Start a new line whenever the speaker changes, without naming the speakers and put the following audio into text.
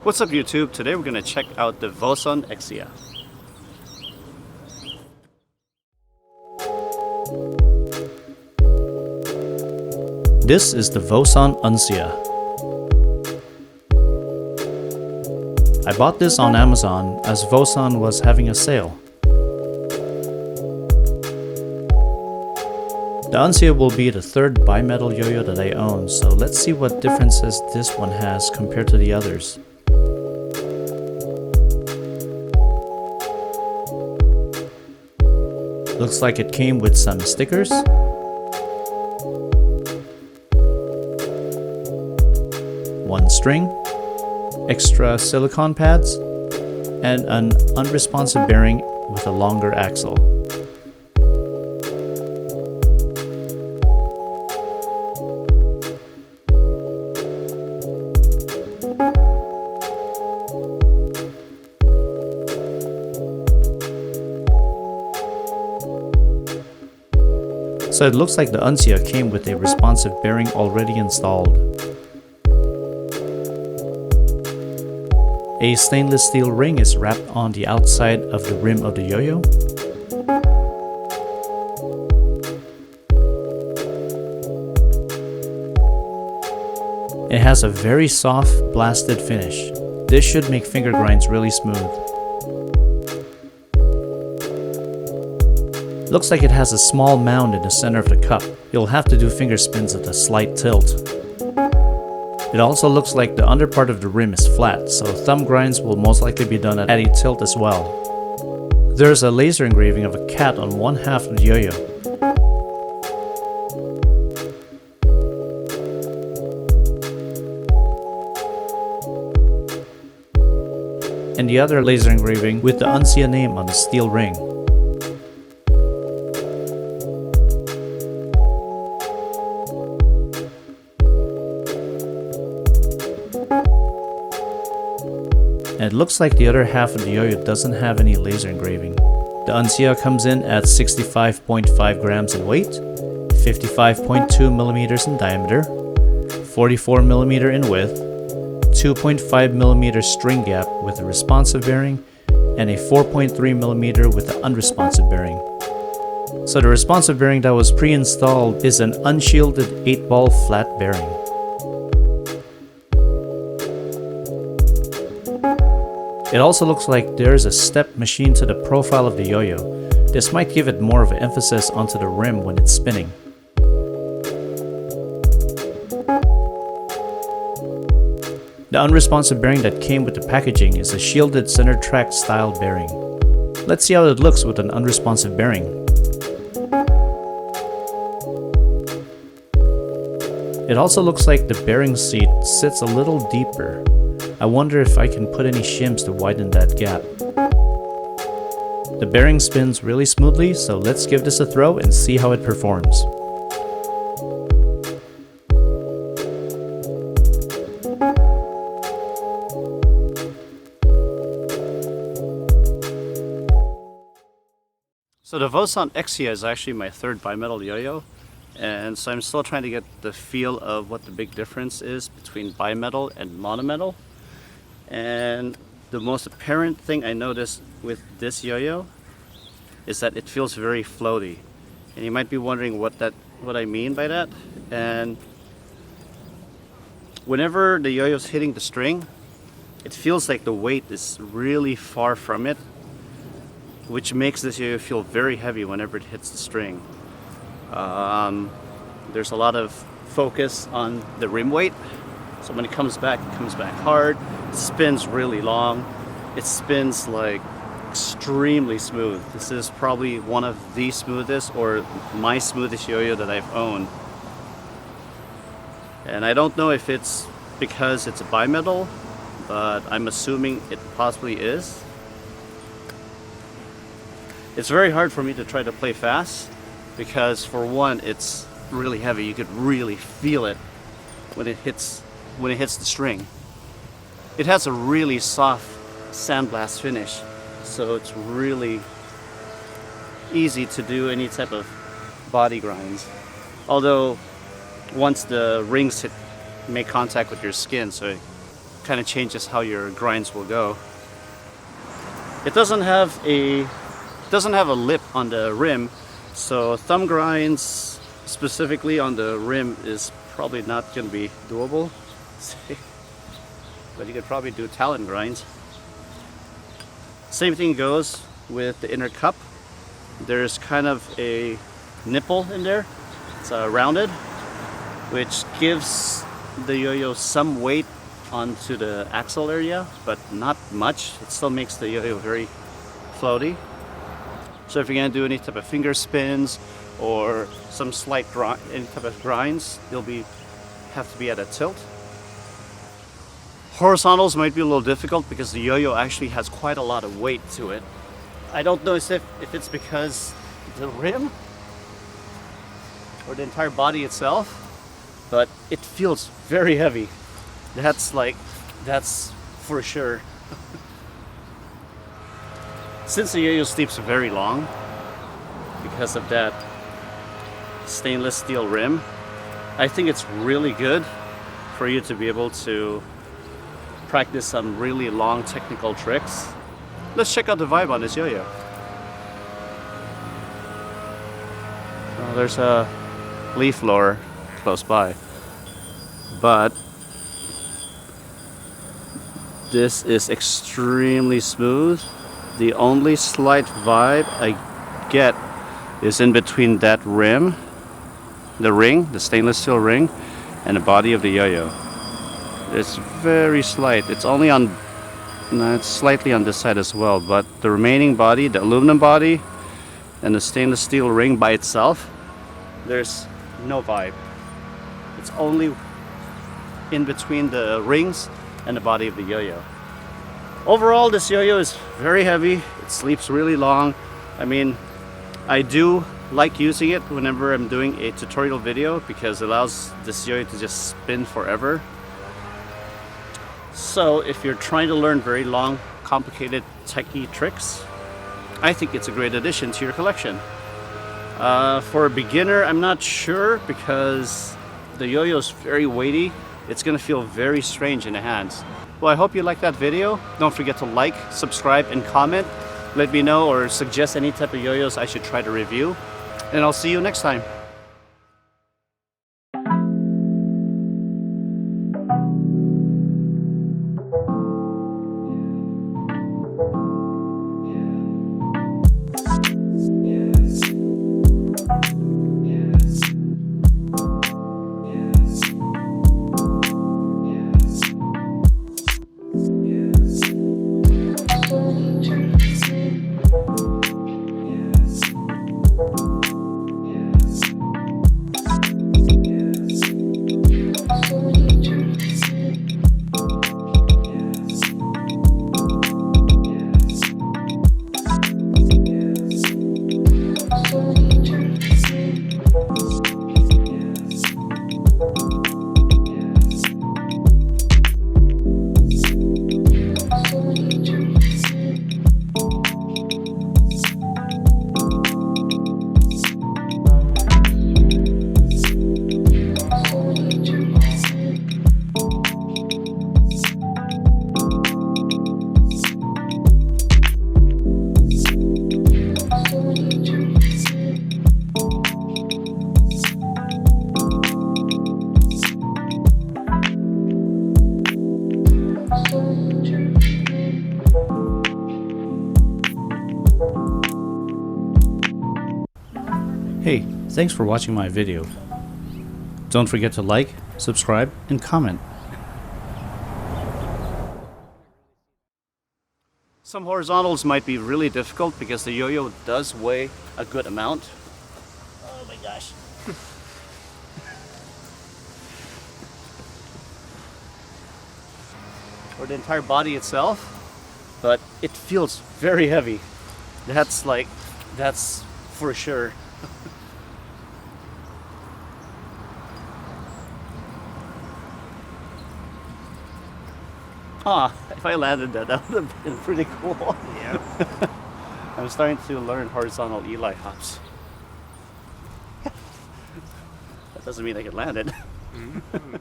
What's up YouTube? Today we're going to check out the Vosun Uncia. This is the Vosun Uncia. I bought this on Amazon as Vosun was having a sale. The Uncia will be the third bimetal yo-yo that I own, so let's see what differences this one has compared to the others. Looks like it came with some stickers, one string, extra silicone pads, and an unresponsive bearing with a longer axle. So it looks like the Uncia came with a responsive bearing already installed. A stainless steel ring is wrapped on the outside of the rim of the yo-yo. It has a very soft, blasted finish. This should make finger grinds really smooth. Looks like it has a small mound in the center of the cup. You'll have to do finger spins at a slight tilt. It also looks like the under part of the rim is flat, so thumb grinds will most likely be done at a tilt as well. There's a laser engraving of a cat on one half of the yo-yo. And the other laser engraving with the Uncia name on the steel ring. And it looks like the other half of the yo-yo doesn't have any laser engraving. The Uncia comes in at 65.5 grams in weight, 55.2 millimeters in diameter, 44 millimeter in width, 2.5 millimeter string gap with a responsive bearing, and a 4.3 millimeter with an unresponsive bearing. So the responsive bearing that was pre-installed is an unshielded 8-ball flat bearing. It also looks like there's a step machined to the profile of the yo-yo. This might give it more of an emphasis onto the rim when it's spinning. The unresponsive bearing that came with the packaging is a shielded center track style bearing. Let's see how it looks with an unresponsive bearing. It also looks like the bearing seat sits a little deeper. I wonder if I can put any shims to widen that gap. The bearing spins really smoothly, so let's give this a throw and see how it performs. So the Vosun Uncia is actually my third bimetal yo-yo, and so I'm still trying to get the feel of what the big difference is between bimetal and monometal. And the most apparent thing I noticed with this yo-yo is that it feels very floaty. And you might be wondering what I mean by that. And whenever the yo-yo's hitting the string, it feels like the weight is really far from it, which makes this yo-yo feel very heavy whenever it hits the string. There's a lot of focus on the rim weight. So when it comes back hard. It spins really long. It spins like extremely smooth. This is probably one of the smoothest or my smoothest yo-yo that I've owned. And I don't know if it's because it's a bimetal, but I'm assuming it possibly is. It's very hard for me to try to play fast because, for one, it's really heavy. You could really feel it when it hits the string. It has a really soft sandblast finish, so it's really easy to do any type of body grinds. Although once the rings make contact with your skin, so
kind of changes how your grinds will go. It doesn't have a lip on the rim, so thumb grinds specifically on the rim is probably not going to be doable. But you could probably do talon grinds. Same thing goes with the inner cup. There's kind of a nipple in there. It's rounded, which gives the yo-yo some weight onto the axle area, but not much. It still makes the yo-yo very floaty. So if you're going to do any type of finger spins or some slight any type of grinds, you'll have to be at a tilt. Horizontals might be a little difficult because the yo-yo actually has quite a lot of weight to it. I don't know if it's because the rim or the entire body itself, but it feels very heavy. That's for sure. Since the yo-yo sleeps very long because of that stainless steel rim, I think it's really good for you to be able to practice some really long technical tricks. Let's check out the vibe on this yo-yo. Oh, there's a leaf blower close by, but this is extremely smooth. The only slight vibe I get is in between that rim, the stainless steel ring, and the body of the yo-yo. It's very slight. It's only on, no, it's slightly on this side as well, but the remaining body, the aluminum body, and the stainless steel ring by itself, there's no vibe. It's only in between the rings and the body of the yo-yo. Overall, this yo-yo is very heavy. It sleeps really long. I mean, I do like using it whenever I'm doing a tutorial video because it allows this yo-yo to just spin forever. So if you're trying to learn very long, complicated, techie tricks, I think it's a great addition to your collection. For a beginner, I'm not sure because the yo-yo is very weighty. It's gonna feel very strange in the hands. Well, I hope you liked that video. Don't forget to like, subscribe, and comment. Let me know or suggest any type of yo-yos I should try to review. And I'll see you next time.
Hey, thanks for watching my video. Don't forget to like, subscribe, and comment.
Some horizontals might be really difficult because the yo-yo does weigh a good amount. Oh my gosh. Or the entire body itself, but it feels very heavy. That's for sure. If I landed that, that would have been pretty cool. Yeah. I'm starting to learn horizontal Eli hops. That doesn't mean I can land it. Mm-hmm.